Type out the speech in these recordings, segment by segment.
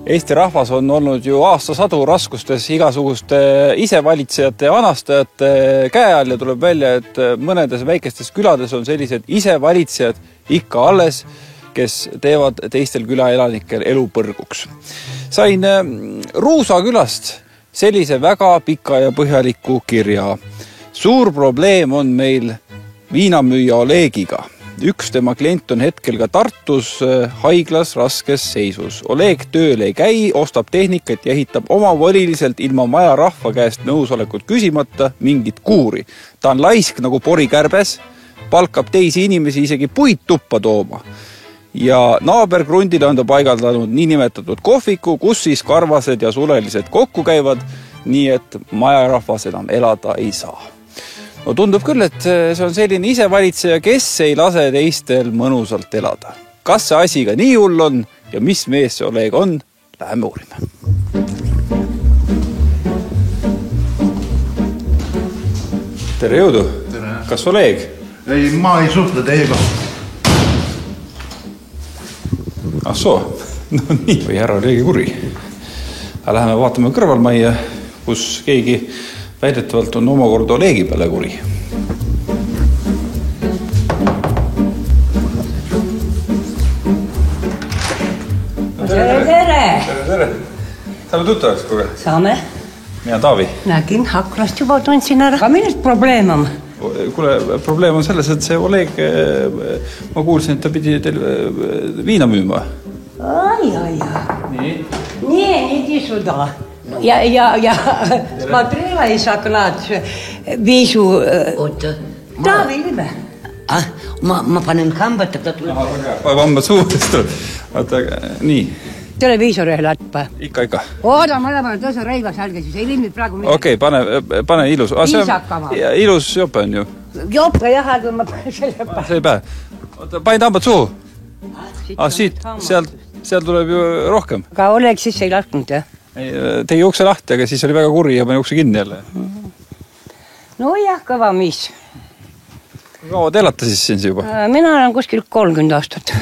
Eesti rahvas on olnud ju aastasadu raskustes igasuguste isevalitsejate ja anastajate käe all ja tuleb välja, et mõnedes väikestes külades on sellised isevalitsejad ikka alles, kes teevad teistel külaelanikel elu põrguks. Sain Ruusa külast sellise väga pika ja põhjaliku kirja. Suur probleem on meil viinamüüja Olegiga. Üks tema klient on hetkel ka Tartus haiglas raskes seisus. Oleg tööl ei käi, ostab tehnikat ja ehitab omavoliliselt ilma maja rahva käest nõusolekut küsimata mingit kuuri. Ta on laisk nagu porikärbes, palkab teisi inimesi isegi puid tuppa tooma. Ja naabergrundile on ta paigaldanud niinimetatud kohviku, kus siis karvased ja sulelised kokku käivad, nii et maja rahvas enam elada ei saa. No tundub küll, et see on selline isevalitseja, kes ei lase teistel mõnusalt elada. Kas see asi ka nii hull on ja mis mees see Oleg on, läheme uurime. Tere jõudu! Tere. Kas Oleg? Ei, ma ei suhtle teiega. Ah soo, no nii. Või härra Olegi kuri. Läheme vaatame kõrvalmajja, kus keegi väidetavalt on omakorda Olegi peale kuri. Tere! Tere! Saame tuttavaks kogu? Saame. Mina Taavi. Nägin, hakrast juba tundsin ära. Aga millest probleem on? Kuule, probleem on selles, et see Oleg, ma kuulsin, et ta pidi teil viina müüma. Ai. Nii? Nii, iди suda. Ja смотрела и с окна вижу... Taavi Libe. Ma panen hambad, et ta tuleb. Hambad suudest tuleb. Vaata, nii. Televiisori lätpa. Ikka. Ooda, ma lähen tõsa reivas älge, siis ei ilmid praegu midagi. Okei, pane ilus. Viisakama. Ilus jope on ju. Jope, jah, aga ma selle pähe. See ei pähe. Panid hambad suhu? Siit, seal tuleb ju rohkem. Aga Oleg siis ei lasknud, jah? Tegi ukse lahti, aga siis oli väga kuri ja pani ukse kinni jälle. No jah, kõva mis. Kaua te elate siis siin juba? Mina olen kuskil 30 aastat.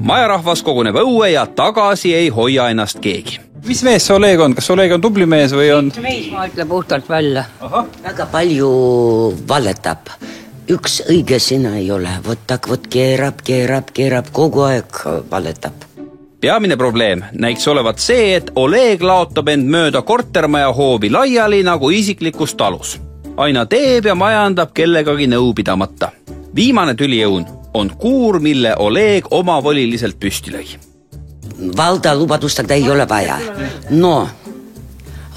Majarahvas koguneb õue ja tagasi ei hoia ennast keegi. Mis mees see Oleg on? Kas Oleg on tubli mees või on? Mees ma ütle puhtalt välja. Väga palju valetab. Üks õige sõna ei ole. Vot keerab, kogu aeg valetab. Peamine probleem näiks olevat see, et Oleg laotab end mööda kortermaja hoovi laiali nagu isiklikus talus. Aina teeb ja majandab kellegagi nõu pidamata. Viimane tülijõun on kuur, mille Oleg omavoliliselt püsti lõi. Valda lubadustada ei ole vaja. No,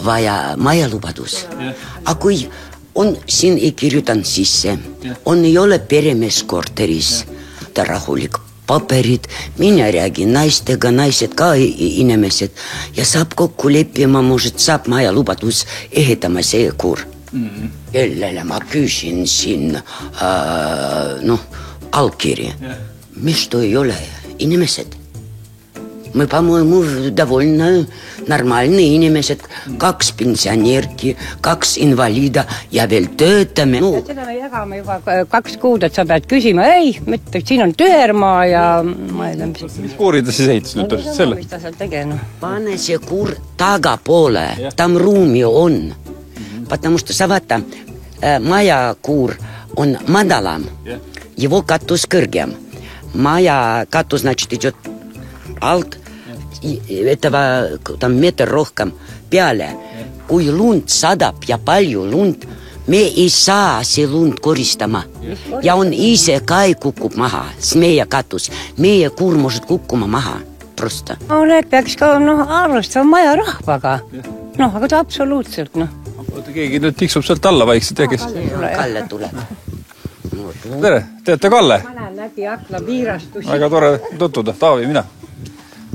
vaja maja lubadus. Aga kui on siin ei kirjutan sisse, on ei ole peremees korteris, ta rahulik paperid, mina räägin naistega, naised ka inimesed ja saab kokku leppima, может, saab maja lubadus ehitama see kuur. Kellele ma küsin siin allkiri. Mis to ei ole inimesed? Мы, по-моему, довольно нормальные inimesed, 2 pensionärki, 2 invaliida ja veel töötame. Seda me jagame juba 2 kuud, et sa pead küsima, ei, mitte, siin on tühermaa ja ma ei tea, mis kuuri ta siis ehitas nüüd? Mis ta seal tegema? Pane see kuur tagapoole, tam ruumi on. Потому что, vaata, maja kuur on madalam, его katus kõrgem. Maja katus, значит, идет alt, этого там метр rohkem peale. Kui lund sadab ja palju lund, me ei saa see lund koristama. Ja on ise ka ei kukub maha, meie katus. Meie kuur может kukkuma maha. Просто. Oleg peaks ka arvestama maja rahvaga. Aga ta absoluutselt, Keegi nüüd tiksub sealt alla vaikselt ja kes? Kalle tuleb. Tere, teete Kalle? Ma näen läbi akla piirastusi. Väga tore tutvuda, Taavi, mina.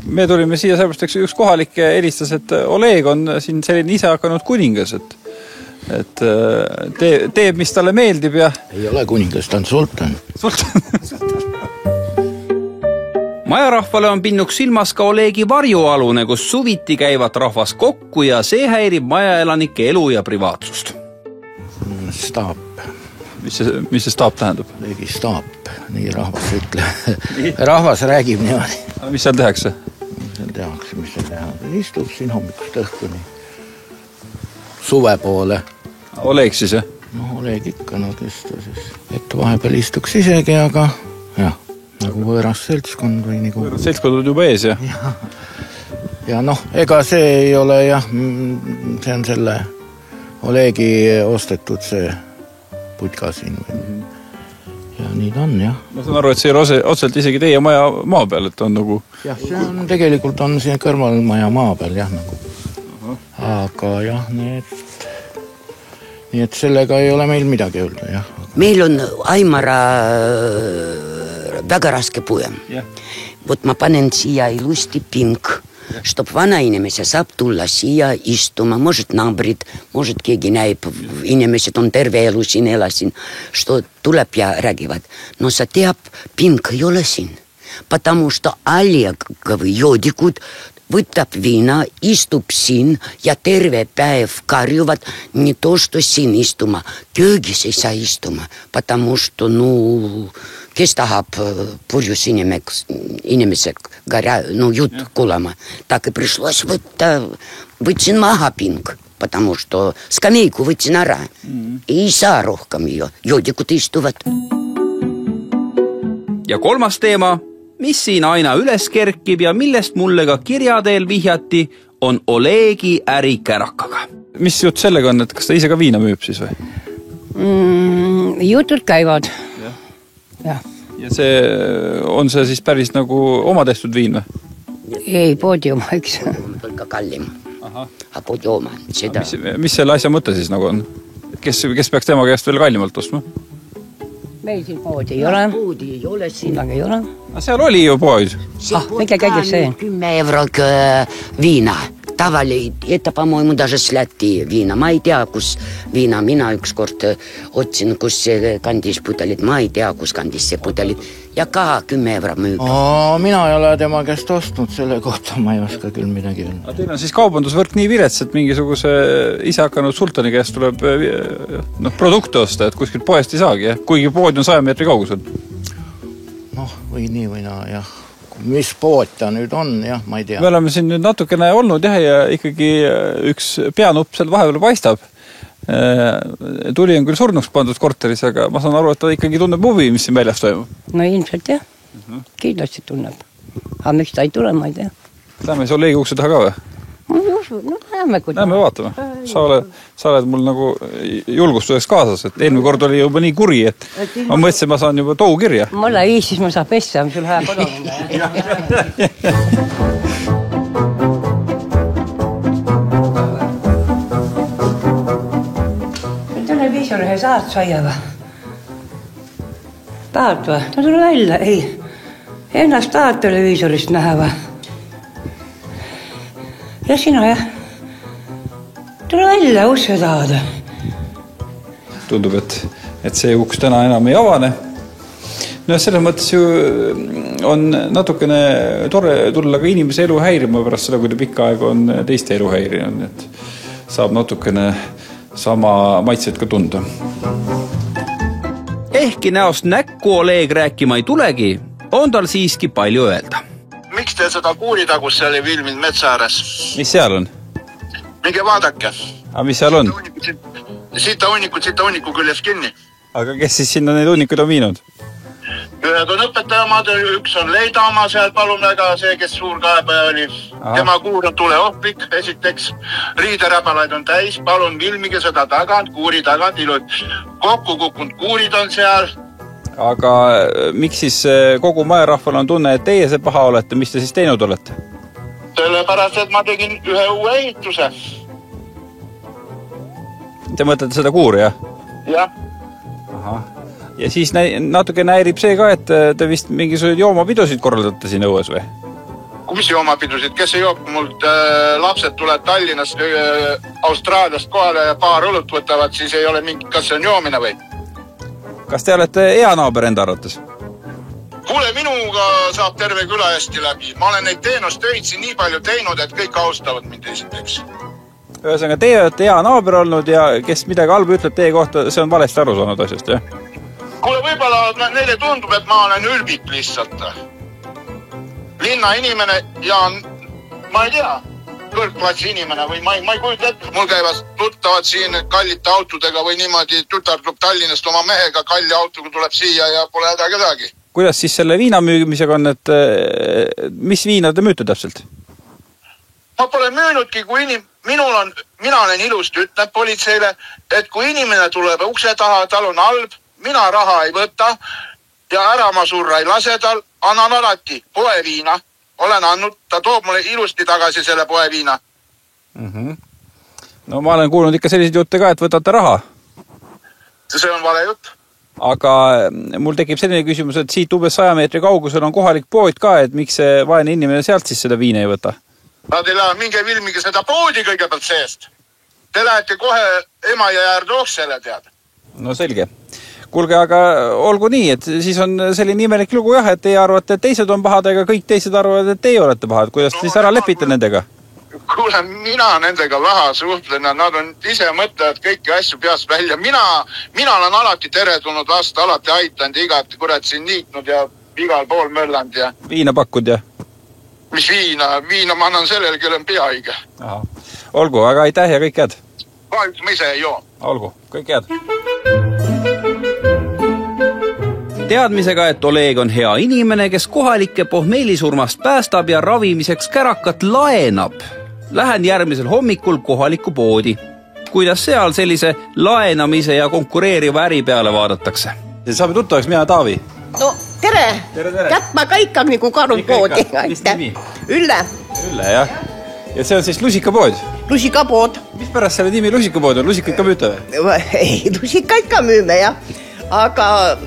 Me tulime siia sellepärast, üks kohalik helistas, et Oleg on siin selline ise hakanud kuningas, et teeb, mis talle meeldib ja... Ei ole kuningas, ta on sultan. Majarahvale on pinnuks silmas ka Olegi varjualune, kus suviti käivad rahvas kokku ja see häirib majaelanike elu ja privaatsust. Staap. Mis see staap tähendab? Olegi staap, nii rahvas ütle. Rahvas räägib niimoodi. Mis seal tehakse? tehakse, mis seal teha. Istub siin hommikust õhkuni. Suve poole. Oleg siis, jah? No Oleg ikka, no kes ta siis. Et vahepeal istuks isegi, aga jah, nagu võõras seltskond või nagu... Võõras seltskond on juba ees, jah? Ja noh, ega see ei ole jah, see on selle Olegi ostetud see putka siin või... Ja nii ta on, jah. Ma saan aru, et see ei ole otselt isegi teie maja maa peal, et on nagu... Jah, see on tegelikult on siin kõrval maja maa peal, jah, nagu. Aga jah, nii et sellega ei ole meil midagi öelda, jah. Meil on Aimara väga raske puuem. Vot ma panen siia ilusti pink. Чтоб vanainimese saab tulla siia istuma, может naabrid, может keegi näib, inimesed on terve elu siin elasin, что tuleb ja räägivad. No sa teab, pink ei ole siin, потому что Olegovi joodikud võtab viina, istub siin ja terve päev karjuvad, не то, что siin istuma, köögis ei saa istuma, потому что, kes tahab purjus inimesed jutt kuulama. Так и пришлось võtsin maha pink, потому что скамейку võtsin ära. Ei saa rohkem joodikud istuvad. Ja kolmas teema, mis siin aina üles kerkib ja millest mulle ka kirjadeel vihjati, on Olegi ärikärakaga. Mis jutt sellega on, et kas ta ise ka viina müüb siis või? Jutud käivad. Ja on see siis päris nagu oma tehtud viin või? Ei, poodi oma, eks. Только kallim. A poodi oma. Mis selle asja mõte siis nagu on? Kes peaks tema käest veel kallimalt ostma? Meil siin poodi ei ole. Poodi ei ole siin. Aga ei ole. Seal oli ju pood. Mikä käides see? 10 eurok viina. Tavali, että по-моему даже slätti viina. Ma ei tea, kus viina. Mina ükskord otsin, kus kandis pudelit. Ma ei tea, kus kandis see pudelit. Ja ka 10 euro müüb. Mina ei ole tema käest ostnud selle kohta. Ma ei oska küll midagi öelda. Aga teil on siis kaubandusvõrk nii virets, et mingisuguse ise hakanud sultani käest tuleb produkte osta, et kuskilt poest ei saagi. Kuigi pood on 100 meetri kaugusel. Või nii või naa, jah. Mis pood ta nüüd on, jah, ma ei tea. Me oleme siin nüüd natukene olnud ja ikkagi üks peanupp seal vahepeal paistab. Tuli on küll surnuks pandud korteris, aga ma saan aru, et ta ikkagi tunneb huvi, mis siin väljas toimub. No ilmselt jah. Kindlasti tunneb. Aga miks ta ei tule, ma ei tea. Lähme siis Olegi ukse taha ka või? Lähme vaatame. Sa oled mul nagu julgustuseks kaasas, et eelmine kord oli juba nii kuri, et ma mõtlesin, ma saan juba tou kirja. Mulle siis ma saa pessa, sul hää kodu minna. Televiisorihe saad saia või? Tahad või? Ta tule välja, ei. Ennast tahad televiisorist näha või? Ja sina, jah. Tule välja, usse tahad. Tundub, et see uks täna enam ei avane. No selles mõttes ju on natukene tore tulla ka inimese elu häirima pärast seda, kui ta pikka aega on teiste elu häirinud. Et saab natukene sama maitset ka tunda. Ehkki näost näkku Oleg rääkima ei tulegi, on tal siiski palju öelda. Miks te seda kuuritagus seal ei filminud metsa ääres? Mis seal on? Minge vaadake. Aga mis seal on? Siita hunniku küljes kinni. Aga kes siis sinna neid hunnikuid on viinud? Ühed on õpetajamad, üks on Leidama seal Palunmäega, see, kes suur kaebaja oli. Tema kuur on tuleohvik, esiteks. Riideräbalaid on täis, palun filmige seda tagant, kuuri tagant, ilud. Kokku kukkunud kuurid on seal. Aga miks siis kogu majarahval on tunne, et teie see paha olete? Mis te siis teinud olete? Sellepärast, et ma tegin ühe uue ehituse. Te mõtlete seda kuuri, jah? Jah. Aha. Ja siis natuke näirib see ka, et te vist mingisugused joomapidusid korraldate siin õues või? Mis joomapidusid? Kes ei joop? Mult lapsed tuleb Tallinnast, Austraaliast kohale ja paar õlut võtavad, siis ei ole mingi, kas see on joomine või? Kas te olete hea naaber enda arvates? Kuule, minuga saab terve küla hästi läbi. Ma olen neid teenustöid siin nii palju teinud, et kõik austavad mind esiteks. Ühesõnaga, teie olete hea naaber olnud ja kes midagi halba ütleb teie kohta, see on valesti aru saanud asjast, jah? Kuule, võib-olla neile tundub, et ma olen ülbik lihtsalt. Linna inimene ja ma ei tea, kõrgklassi inimene või ma ei kujuta ette. Mul käivad tuttavad siin kallite autodega või niimoodi, tütar tuleb Tallinnast oma mehega, kalli autoga tuleb siia ja pole häda kedagi. Kuidas siis selle viina müümisega on, et mis viina te müüte täpselt? Ma pole müünudki, kui mina olen ilusti, ütleb politseile, et kui inimene tuleb ukse taha, tal on halb, mina raha ei võta ja ära ma surra ei lase tal, annan alati poeviina. Olen andnud, ta toob mulle ilusti tagasi selle poeviina. No ma olen kuulnud ikka selliseid jutte ka, et võtate raha. See on vale jutt. Aga mul tekib selline küsimus, et siit umbes 100 meetri kaugusel on kohalik pood ka, et miks see vaene inimene sealt siis seda viina ei võta? Nad ei lähe minge vilmige seda poodi kõigepealt seest. Te lähete kohe Emajõe äärde oksele, tead. No selge. Kuulge, aga olgu nii, et siis on selline imelik lugu jah, et teie arvate, et teised on pahad, ega kõik teised arvavad, et teie olete pahad. Kuidas siis ära lepite nendega? Kuule, mina nendega vähe suhtlen, nad on ise mõtlevad kõiki asju peast välja. Mina olen alati teretulnud vastu, alati aitanud igati, kurat siin niitnud ja igal pool möllanud ja... Viina pakkud ja? Mis viina? Viina ma annan sellele, kelle on peaige. Aha. Olgu, aga aitäh ja kõik head. Kahjuks ma ise ei joo. Olgu, kõik head. Teadmisega, et Oleg on hea inimene, kes kohalike pohmeelisurmast päästab ja ravimiseks kärakat laenab. Lähen järgmisel hommikul kohalikku poodi. Kuidas seal sellise laenamise ja konkureeriva äri peale vaadatakse? Saame tuttavaks, mina Taavi. No tere! Kätt ma ka ikka nagu karun poodi. Mis nimi? Ülle. Ülle, jah. Ja see on siis lusikapood? Lusikapood. Mis pärast selle nimi lusikapood on? Lusika ikka müüte või? Ei, lusika ikka müüme, jah. Aga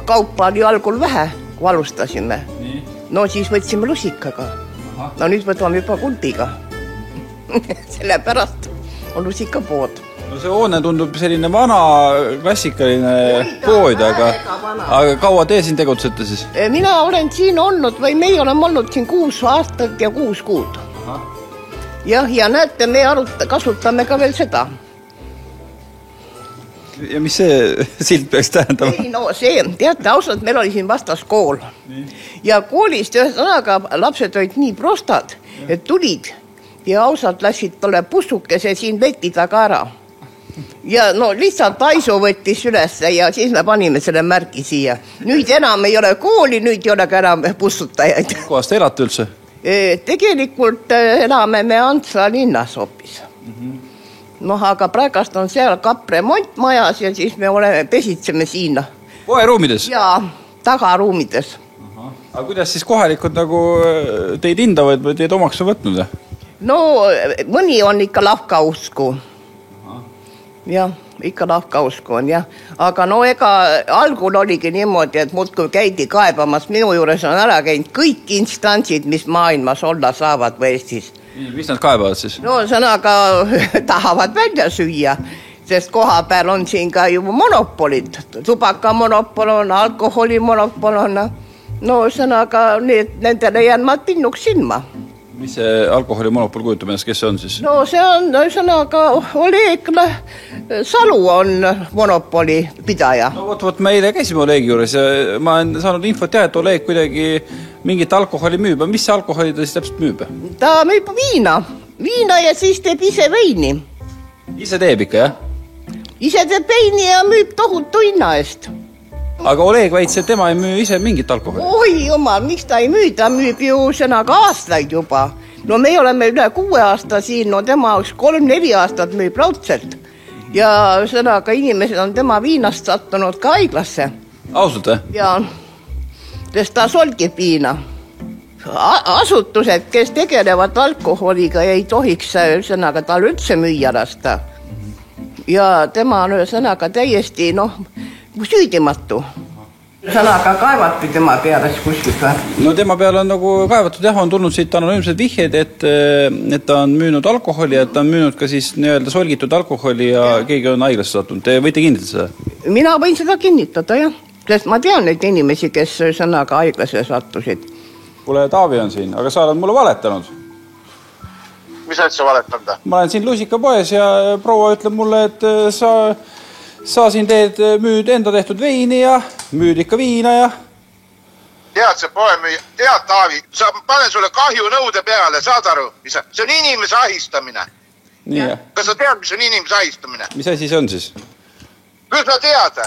kaupa oli algul vähe, kui alustasime. Nii. No siis võtsime lusikaga. Aha. No nüüd võtame juba kuldiga. Sellepärast on lusikapood. No see hoone tundub selline vana klassikaline pood, aga kaua te siin tegutsete siis? Mina olen siin olnud või meie oleme olnud siin 6 aastat ja 6 kuud. Aha. Jah, ja näete, me kasutame ka veel seda. Ja mis see silt peaks tähendama? Ei, no see, teate, ausalt, meil oli siin vastas kool. Nii. Ja koolist ühesõnaga lapsed olid nii prostad, et tulid ja ausalt läksid talle pussukese siin veti taga ära. Ja no lihtsalt Aisu võttis üles ja siis me panime selle märgi siia. Nüüd enam ei ole kooli, nüüd ei ole ka enam pussutajaid. Kohast te elate üldse? Tegelikult elame me Antsa linnas hoopis. Aga praegast on seal kapremont majas ja siis me pesitseme siin. Poeruumides? Jaa, tagaruumides. Aga kuidas siis kohalikud nagu teid hindavad või teid omaks on võtnud? No mõni on ikka lahkausku. Jah, ikka lahkausku on, jah. Aga no ega algul oligi niimoodi, et muudkui käidi kaebamas. Minu juures on ära käinud kõik instantsid, mis maailmas olla saavad või Eestis. Mis nad kaebavad siis? No sõnaga tahavad välja süüa, sest koha peal on siin ka juba monopolid. Tubakamonopol on, alkoholimonopol on. No sõnaga nendele jään ma pinnuks silma. Mis see alkoholimonopol kujutab ennast, kes see on siis? No see on sõnaga Oleg Salu on monopoli pidaja. No võt, me eile käisime Olegi juures ja ma olen saanud infot teha, et Oleg kuidagi mingit alkoholi müüb. Mis see alkoholi ta siis täpselt müüb? Ta müüb viina ja siis teeb ise veini. Ise teeb ikka, jah? Ise teeb veini ja müüb tohutu hinna eest. Aga Oleg väitsi, et tema ei müü ise mingit alkoholi. Oi jumal, miks ta ei müü? Ta müüb ju sõnaga aastaid juba. No me oleme üle 6 aasta siin, no tema 3-4 aastat müüb raudselt. Ja sõnaga inimesed on tema viinast sattunud ka haiglasse. Ausalt, või? Ja, sest ta solgib viina. Asutused, kes tegelevad alkoholiga, ei tohiks sõnaga tal üldse müüa lasta. Ja tema on sõnaga täiesti, süüdimatu. Sõnaga kaevati tema peale kuskilt või? No tema peale on nagu kaevatud, jah, on tulnud siit anonüümsed vihjed, et ta on müünud alkoholi, et ta on müünud ka siis nii-öelda solgitud alkoholi ja keegi on haiglasse sattunud. Te võite kinnitada seda? Mina võin seda kinnitada, jah. Sest ma tean neid inimesi, kes sõnaga haiglasse sattusid. Kuule, Taavi on siin, aga sa oled mulle valetanud. Mis asja valetanud? Ma olen siin lusikapoes ja proua ütleb mulle, et sa siin müüd enda tehtud veini ja müüd ikka viina ja... Tead see poemüüja, tead Taavi, panen sulle kahjunõude peale, saad aru? See on inimese ahistamine. Kas sa tead, mis on inimese ahistamine? Mis asi see on siis? Küll sa tead.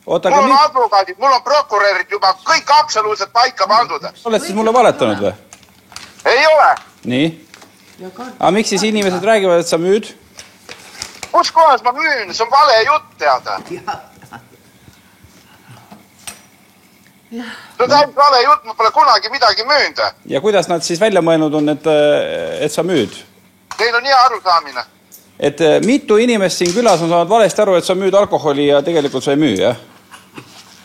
Mul on advokaadid, mul on prokurörid juba kõik absoluutselt paika pandud. Oled siis mulle valetanud või? Ei ole. Nii? Aga miks siis inimesed räägivad, et sa müüd? Kus kohas ma müün? See on vale jutt, teada. See on täiesti vale jutt, ma pole kunagi midagi müünud. Ja kuidas nad siis välja mõelnud on, et sa müüd? Teil on hea arusaamine. Et mitu inimest siin külas on saanud valesti aru, et sa müüd alkoholi ja tegelikult sa ei müü, jah?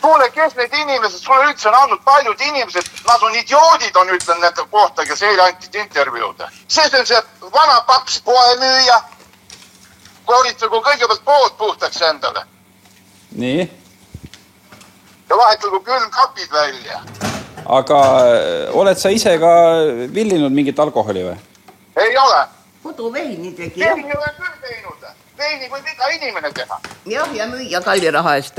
Kuule, kes need inimesed, sulle üldse on andnud paljud inimesed, nad on idioodid, on ütlen nende kohta, kes eile antid intervjuud. See on see vana paps poemüüja. Koritsagu kõigepealt pood puhtaks endale. Nii? Ja vahetagu külm kapid välja. Aga oled sa ise ka villinud mingit alkoholi või? Ei ole. Koduveini tegi. Veini olen küll teinud. Veini võib iga inimene teha. Jah, ja müüa kalli raha eest.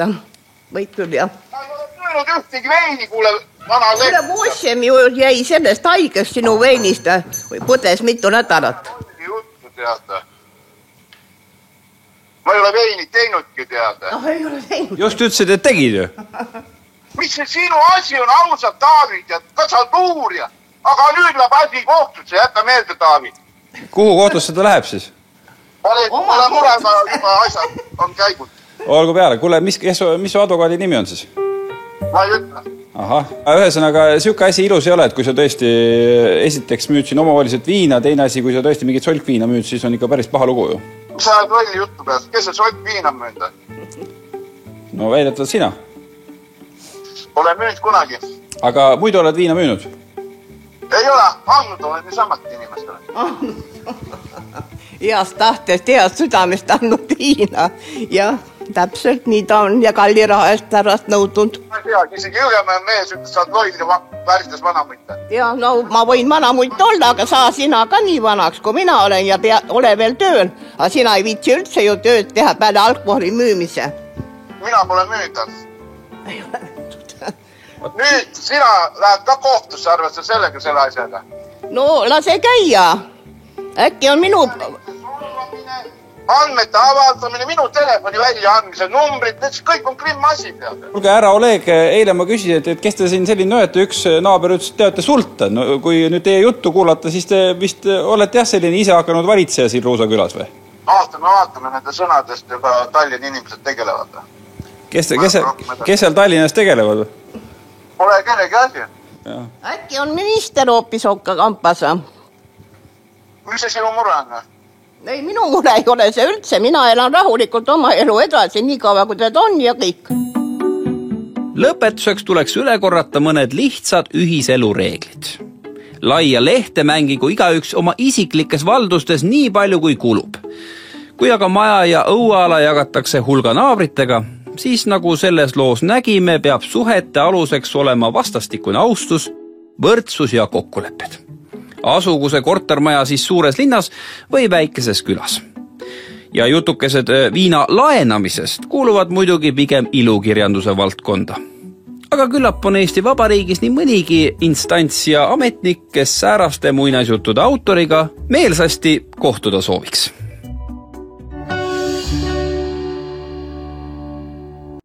Võid küll, jah. Ma ei ole tüünud ühtegi veini, kuule, vana leht. Kuule, Vossem ju jäi sellest haigest sinu veinist. Põdes mitu nädalat. Juttu teada. Ma ei ole veinit teinudki teada. Ei ole teinud. Just ütlesid, et tegid ju. Mis see sinu asi on ausad, Taavid, ja kas sa oled uurija? Aga nüüd läheb asi kohtusse, jätta meelde, Taavid. Kuhu kohtusse ta läheb siis? Ole murega juba asjad on käigut. Olgu peale. Kuule, mis su advokaadi nimi on siis? Ma ei ütle. Ahah. Ühesõnaga, siuke asi ilus ei ole, et kui sa tõesti esiteks müüd siin omavaliselt viina, teine asi, kui sa tõesti mingit solkviina müüd, siis on ikka päris paha lugu ju. Mis sa oled rolli juttu peast? Kes see solkviina müüda? No väidetavalt sina. Pole müünud kunagi. Aga muidu oled viina müünud? Ei ole, andnud olen niisamat inimestele. Heast tahtest, heast südamest andnud viina. Jah, täpselt nii ta on ja kalli raha eest pärast nõutud. Ma ei teagi, isegi Jõgemäe mees ütles, sa oled loll ja väristas vanamutte. Ja, no ma võin vanamutt olla, aga saa sina ka nii vanaks, kui mina olen ja ole veel tööl. Aga sina ei viitsi üldse ju tööd teha peale alkoholi müümise. Mina pole müüdad. Nüüd sina lähed ka kohtusse arvesse sellega selle asjaga. No lase käia. Äkki on minu... Andmete avaldamine, minu telefoni väljaandmise, numbrid, need kõik on krimmasi peale. Kuulge, härra Oleg, eile ma küsisin, et kes te siin selline nööte, üks naaber ütles, et te olete sultan. No, kui nüüd teie juttu kuulata, siis te vist olete jah selline ise hakanud valitseja siin Ruusakülas või? Vaatame nende sõnadest juba Tallinna inimesed tegelevad. Kes seal Tallinnas tegelevad? Pole kellegi asi. Äkki on minister hoopis Okka kampas? Mis see sinu mure on? Ei, minu mure ei ole see üldse. Mina elan rahulikult oma elu edasi, nii kaua kui teed on ja kõik. Lõpetuseks tuleks üle korrata mõned lihtsad ühiselureeglid. Laia lehte mängigu igaüks oma isiklikes valdustes nii palju kui kulub. Kui aga maja ja õueala jagatakse hulga naabritega, siis nagu selles loos nägime, peab suhete aluseks olema vastastikune austus, võrdsus ja kokkulepped. Asugu see kortermaja siis suures linnas või väikeses külas. Ja jutukesed viina laenamisest kuuluvad muidugi pigem ilukirjanduse valdkonda. Aga küllap on Eesti Vabariigis nii mõnigi instants ja ametnik, kes sääraste muinasjuttude autoriga meelsasti kohtuda sooviks.